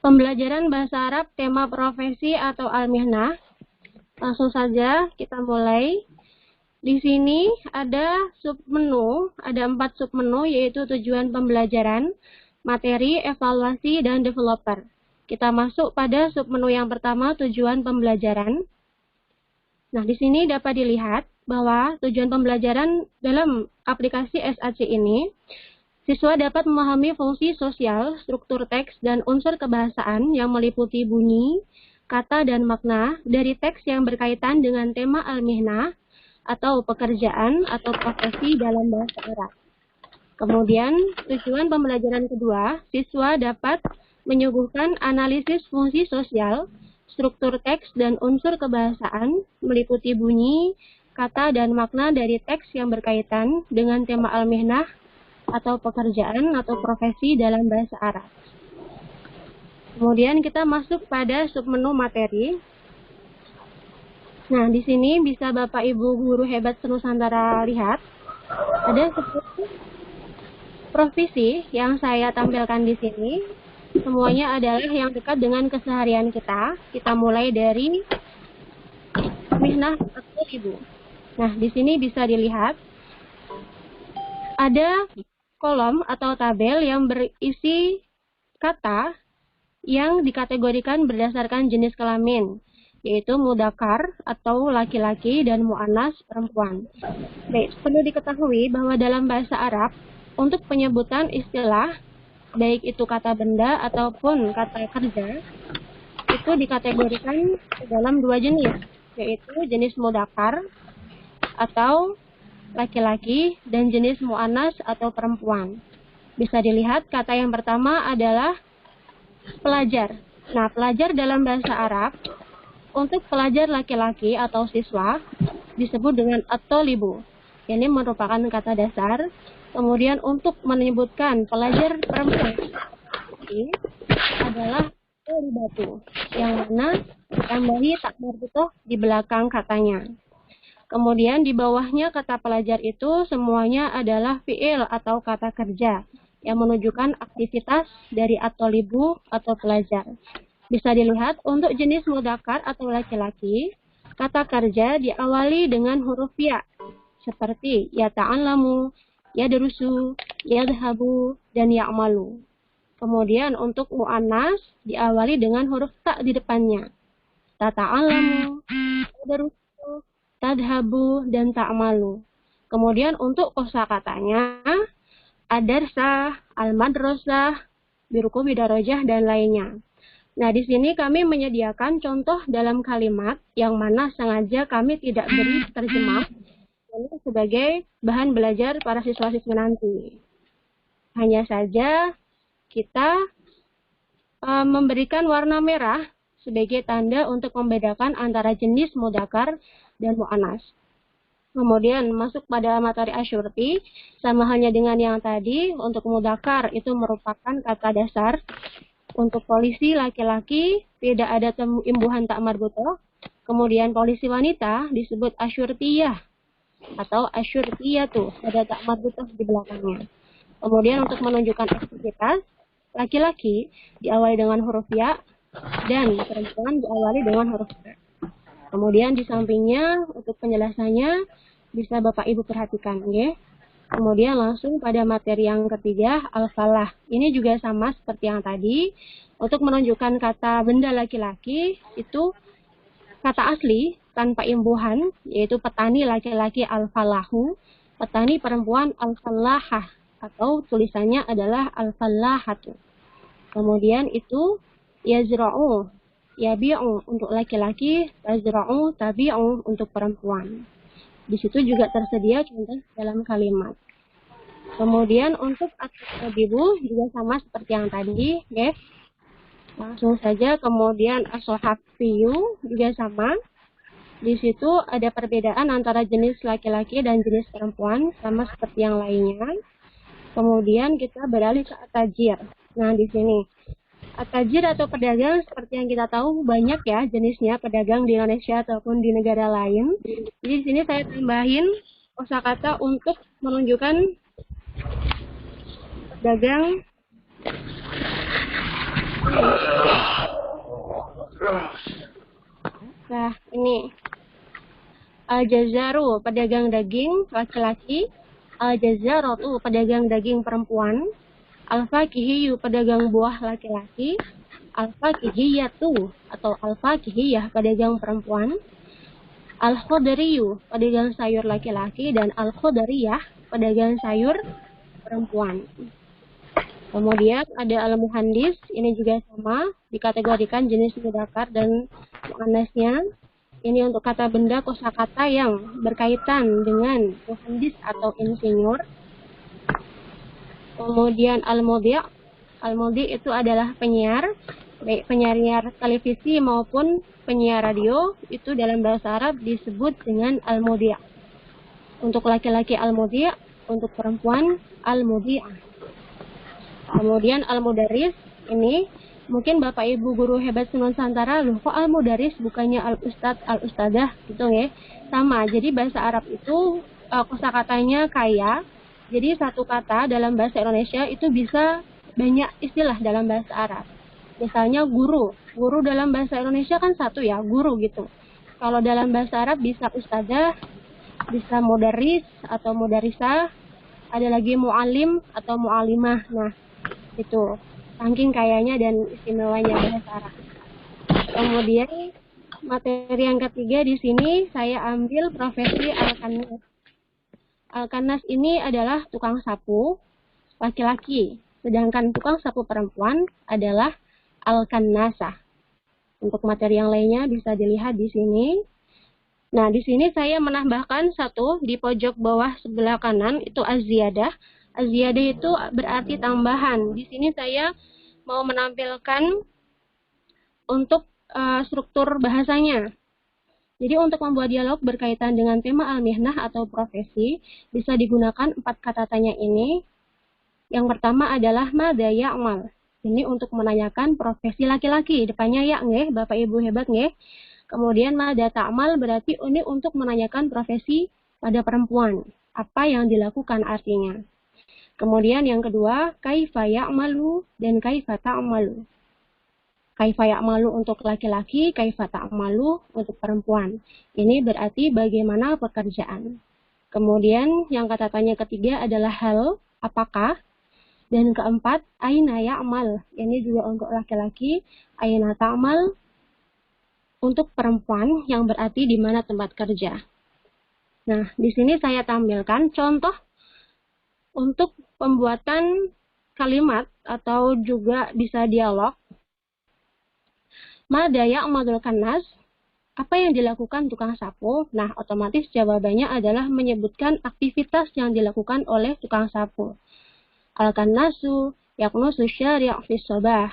Pembelajaran bahasa Arab tema profesi atau al-mihnah. Langsung saja kita mulai. Di sini ada submenu, ada 4 submenu yaitu tujuan pembelajaran, materi, evaluasi, dan developer. Kita masuk pada submenu yang pertama, tujuan pembelajaran. Nah, di sini dapat dilihat bahwa tujuan pembelajaran dalam aplikasi SAC ini, siswa dapat memahami fungsi sosial, struktur teks, dan unsur kebahasaan yang meliputi bunyi, kata, dan makna dari teks yang berkaitan dengan tema al-mihnah atau pekerjaan atau profesi dalam bahasa Arab. Kemudian, tujuan pembelajaran kedua, siswa dapat menyuguhkan analisis fungsi sosial, struktur teks, dan unsur kebahasaan meliputi bunyi, kata, dan makna dari teks yang berkaitan dengan tema al-mihnah atau pekerjaan atau profesi dalam bahasa Arab. Kemudian kita masuk pada submenu materi. Nah, di sini bisa Bapak Ibu guru hebat Senusantara lihat. Ada 10 profesi yang saya tampilkan di sini. Semuanya adalah yang dekat dengan keseharian kita. Kita mulai dari mihnah atau ibu. Nah, di sini bisa dilihat ada kolom atau tabel yang berisi kata yang dikategorikan berdasarkan jenis kelamin, yaitu mudzakkar atau laki-laki dan muannas perempuan. Baik, perlu diketahui bahwa dalam bahasa Arab, untuk penyebutan istilah, baik itu kata benda ataupun kata kerja, itu dikategorikan dalam 2 jenis, yaitu jenis mudzakkar atau laki-laki dan jenis muannas atau perempuan. Bisa dilihat kata yang pertama adalah pelajar. Nah, pelajar dalam bahasa Arab untuk pelajar laki-laki atau siswa disebut dengan at-thalibu. Ini merupakan kata dasar. Kemudian untuk menyebutkan pelajar perempuan ini adalah thalibatu, yang mana ditambahi tak marbutoh di belakang katanya. Kemudian di bawahnya kata pelajar itu semuanya adalah fi'il atau kata kerja yang menunjukkan aktivitas dari at-thalibu atau pelajar. Bisa dilihat untuk jenis mudzakkar atau laki-laki, kata kerja diawali dengan huruf ya, seperti yata'allamu, yadrusu, yadhabu, dan ya'malu. Kemudian untuk muannas diawali dengan huruf ta di depannya. Tata'allamu, yadrusu, tadhabu, dan ta'malu. Kemudian untuk kosakatanya, ad-darsah, al-madrasah, birukubi darajah, dan lainnya. Nah, di sini kami menyediakan contoh dalam kalimat yang mana sengaja kami tidak beri terjemah ini sebagai bahan belajar para siswa-siswi nanti. Hanya saja kita memberikan warna merah sebagai tanda untuk membedakan antara jenis mudzakkar dan muannas. Kemudian masuk pada materi asyurti, sama halnya dengan yang tadi, untuk mudzakkar itu merupakan kata dasar. Untuk polisi laki-laki tidak ada imbuhan tak marbutoh. Kemudian polisi wanita disebut asyurtiyah atau asyurtiyatu, ada tak marbutoh di belakangnya. Kemudian untuk menunjukkan aktivitas, laki-laki diawali dengan huruf ya dan perempuan diawali dengan huruf ya. Kemudian di sampingnya untuk penjelasannya bisa Bapak Ibu perhatikan, ya. Kemudian langsung pada materi yang ketiga, al-falah. Ini juga sama seperti yang tadi. Untuk menunjukkan kata benda laki-laki, itu kata asli tanpa imbuhan, yaitu petani laki-laki al-falahu, petani perempuan al-falahah, atau tulisannya adalah al-falahatu. Kemudian itu yazra'u, yabi'u untuk laki-laki, yazra'u, tabi'u untuk perempuan. Di situ juga tersedia contoh dalam kalimat. Kemudian untuk at-tabibu juga sama seperti yang tadi, guys. Langsung saja. Kemudian as-sahafiyu juga sama. Di situ ada perbedaan antara jenis laki-laki dan jenis perempuan sama seperti yang lainnya. Kemudian kita beralih ke at-tajir. Nah, di sini at-tajir atau pedagang seperti yang kita tahu banyak ya jenisnya pedagang di Indonesia ataupun di negara lain. Jadi di sini saya tambahin kosakata untuk menunjukkan pedagang Al-Jazaru, pedagang daging laki-laki. Al-Jazaratu, pedagang daging perempuan. Al-Fakihiyu, pedagang buah laki-laki. Al-Fakihiyatu atau Al-Fakihiyah, pedagang perempuan. Al-Khodariyu, pedagang sayur laki-laki. Dan Al-Khodariyah, pedagang sayur perempuan. Kemudian ada al-muhandis, ini juga sama, dikategorikan jenis mudzakkar dan muannasnya. Ini untuk kata benda kosakata yang berkaitan dengan muhandis atau insinyur. Kemudian al-mudhi', al-mudhi' itu adalah penyiar, baik penyiar televisi maupun penyiar radio, itu dalam bahasa Arab disebut dengan al-mudhi'. Untuk laki-laki al-mudhi', untuk perempuan al-mudhi'ah. Kemudian al-mudarris, ini mungkin Bapak Ibu guru hebat Nusantara, loh kok al-mudarris bukannya al-ustadz, al-ustadah gitu ya. Sama, jadi bahasa Arab itu kosakatanya kaya. Jadi satu kata dalam bahasa Indonesia itu bisa banyak istilah dalam bahasa Arab. Misalnya guru, guru dalam bahasa Indonesia kan satu ya, guru gitu. Kalau dalam bahasa Arab bisa ustadah, bisa mudarris atau mudarisah, ada lagi mu'alim atau mu'alimah. Nah, itu saking kayanya dan istimewanya bahasa Arab. Kemudian materi yang ketiga di sini saya ambil profesi al-kannas. Al-kannas ini adalah tukang sapu laki-laki, sedangkan tukang sapu perempuan adalah al-kannasah. Untuk materi yang lainnya bisa dilihat di sini. Nah, di sini saya menambahkan satu di pojok bawah sebelah kanan, itu az-ziyadah. Az-ziyadah itu berarti tambahan. Di sini saya mau menampilkan untuk struktur bahasanya. Jadi untuk membuat dialog berkaitan dengan tema al-mihnah atau profesi, bisa digunakan 4 kata tanya ini. Yang pertama adalah madza ya'mal. Ini untuk menanyakan profesi laki-laki. Depannya ya nggih, Bapak Ibu hebat nggih. Kemudian madza ta'mal berarti ini untuk menanyakan profesi pada perempuan. Apa yang dilakukan artinya. Kemudian yang kedua, kaifa ya'malu dan kaifa ta'malu. Kaifa ya'malu untuk laki-laki, kaifa ta'malu untuk perempuan. Ini berarti bagaimana pekerjaan. Kemudian yang kata tanya ketiga adalah hal, apakah. Dan keempat, aina ya'mal. Ini juga untuk laki-laki, aina ta'mal untuk perempuan yang berarti di mana tempat kerja. Nah, di sini saya tampilkan contoh untuk pembuatan kalimat atau juga bisa dialog. Madza ya'malul kannas? Apa yang dilakukan tukang sapu? Nah, otomatis jawabannya adalah menyebutkan aktivitas yang dilakukan oleh tukang sapu. Al-kannasu yaknusu syari' fi shabah.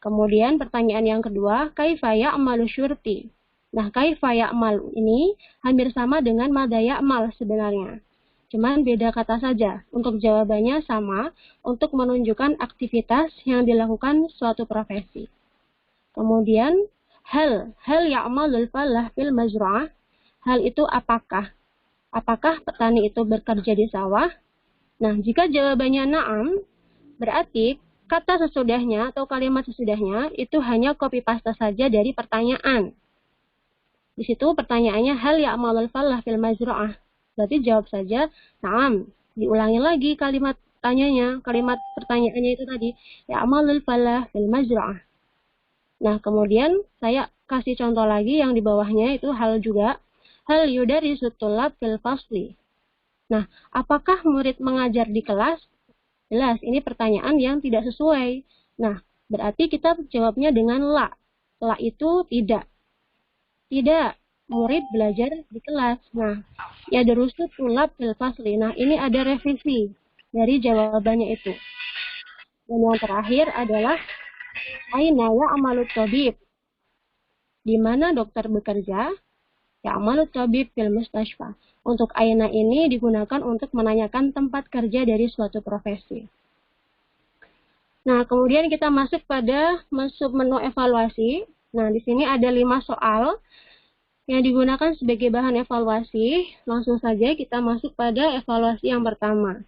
Kemudian pertanyaan yang kedua, kaifa ya'malu syurti? Nah, kaifa ya'mal ini hampir sama dengan madza ya'mal sebenarnya. Cuman beda kata saja. Untuk jawabannya sama untuk menunjukkan aktivitas yang dilakukan suatu profesi. Kemudian, hal ya'malul fallah fil mazra'ah. Hal itu apakah? Apakah petani itu bekerja di sawah? Nah, jika jawabannya na'am, berarti kata sesudahnya atau kalimat sesudahnya itu hanya copy paste saja dari pertanyaan. Di situ pertanyaannya hal ya'malul fallah fil mazra'ah. Berarti jawab saja na'am. Diulangi lagi kalimat tanyanya, kalimat pertanyaannya itu tadi, ya'malul fallah fil mazra'ah. Nah, kemudian saya kasih contoh lagi yang di bawahnya itu hal juga. Hal yudarisu tulab fil fasli. Nah, apakah murid mengajar di kelas? Jelas, ini pertanyaan yang tidak sesuai. Nah, berarti kita jawabnya dengan la. La itu tidak. Tidak, murid belajar di kelas. Nah, ya darusu tulab fil fasli. Nah, ini ada revisi dari jawabannya itu. Dan yang terakhir adalah aina ya'malu tabib. Di mana dokter bekerja? Ya'malu tabib fil mustashfa. Untuk aina ini digunakan untuk menanyakan tempat kerja dari suatu profesi. Nah, kemudian kita masuk pada menu evaluasi. Nah, di sini ada 5 soal yang digunakan sebagai bahan evaluasi. Langsung saja kita masuk pada evaluasi yang pertama.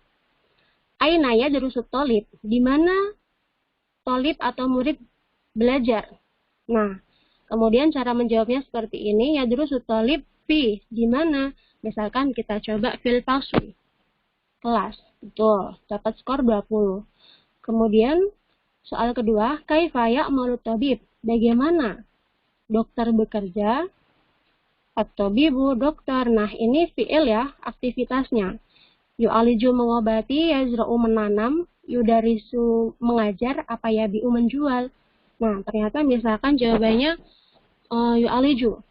Aina yadrusu thalib? Di mana thalib atau murid belajar? Nah, kemudian cara menjawabnya seperti ini. Yadrusu thalib V, di mana? Misalkan kita coba fill pathway. Kelas, betul, dapat skor 20. Kemudian, soal kedua, kaifa ya'malu tabib? Bagaimana dokter bekerja? At-tabibu, dokter. Nah, ini fi'il ya, aktivitasnya. Yu'aliju mengobati, yazra'u menanam, yudarisu mengajar, apa yabi'u menjual. Nah, ternyata misalkan jawabannya yu'aliju.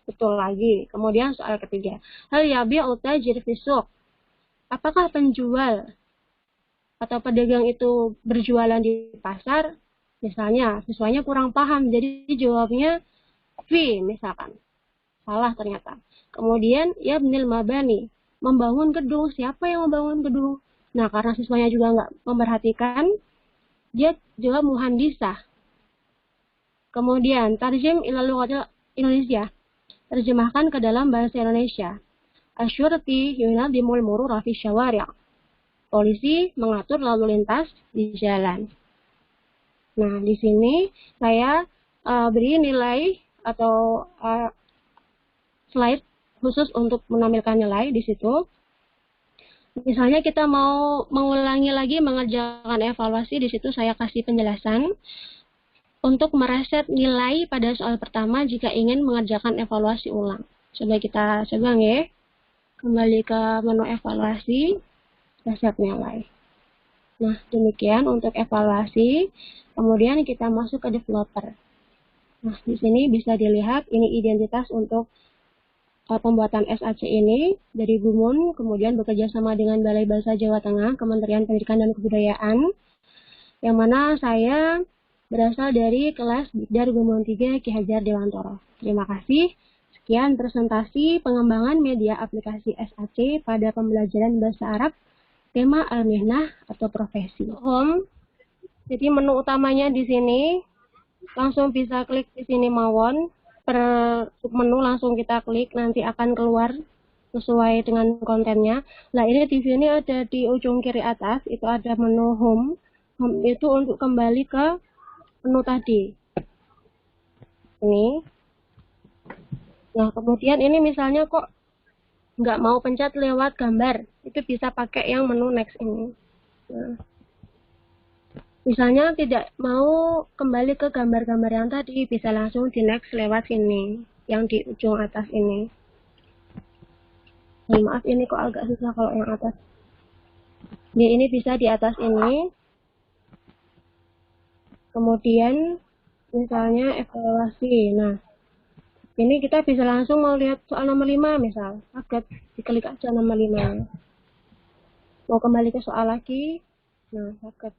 Betul lagi. Kemudian soal ketiga. Hal yabi'u tajir fisuk. Apakah penjual atau pedagang itu berjualan di pasar? Misalnya, siswanya kurang paham, jadi jawabnya V misalkan. Salah ternyata. Kemudian, yabnil mabani. Membangun gedung. Siapa yang membangun gedung? Nah, karena siswanya juga nggak memperhatikan, dia jawab muhandisah. Kemudian, tarjim ila lughatil Indonesia. Terjemahkan ke dalam bahasa Indonesia. Asyurti yunadimul murura fi syawari'. Polisi mengatur lalu lintas di jalan. Nah, di sini saya beri nilai atau slide khusus untuk menampilkan nilai di situ. Misalnya kita mau mengulangi lagi mengerjakan evaluasi, di situ saya kasih penjelasan untuk mereset nilai pada soal pertama jika ingin mengerjakan evaluasi ulang. Coba kita coba ya. Kembali ke menu evaluasi, reset nilai. Nah, demikian untuk evaluasi. Kemudian kita masuk ke developer. Nah, di sini bisa dilihat ini identitas untuk pembuatan SAC ini dari Gumun, kemudian bekerja sama dengan Balai Bahasa Jawa Tengah, Kementerian Pendidikan dan Kebudayaan, yang mana saya berasal dari kelas Bidar Gumun 3 Ki Hajar Dewantoro. Terima kasih. Sekian presentasi pengembangan media aplikasi SAC pada pembelajaran bahasa Arab, tema Al-Mihnah atau profesi. Home. Jadi menu utamanya di sini, langsung bisa klik di sini mawon. Per menu langsung kita klik, nanti akan keluar sesuai dengan kontennya. Nah, ini di sini ada di ujung kiri atas, itu ada menu home. Home itu untuk kembali ke menu tadi. Ini. Nah, kemudian ini misalnya kok nggak mau pencet lewat gambar, itu bisa pakai yang menu next ini. Nah, misalnya tidak mau kembali ke gambar-gambar yang tadi, bisa langsung di next lewat sini, yang di ujung atas ini. Nah, maaf ini kok agak susah kalau yang atas. Ini bisa di atas ini. Kemudian misalnya evaluasi. Nah, ini kita bisa langsung mau lihat soal nomor 5 misal. Agak diklik aja nomor 5. Mau kembali ke soal lagi. Nah, agak.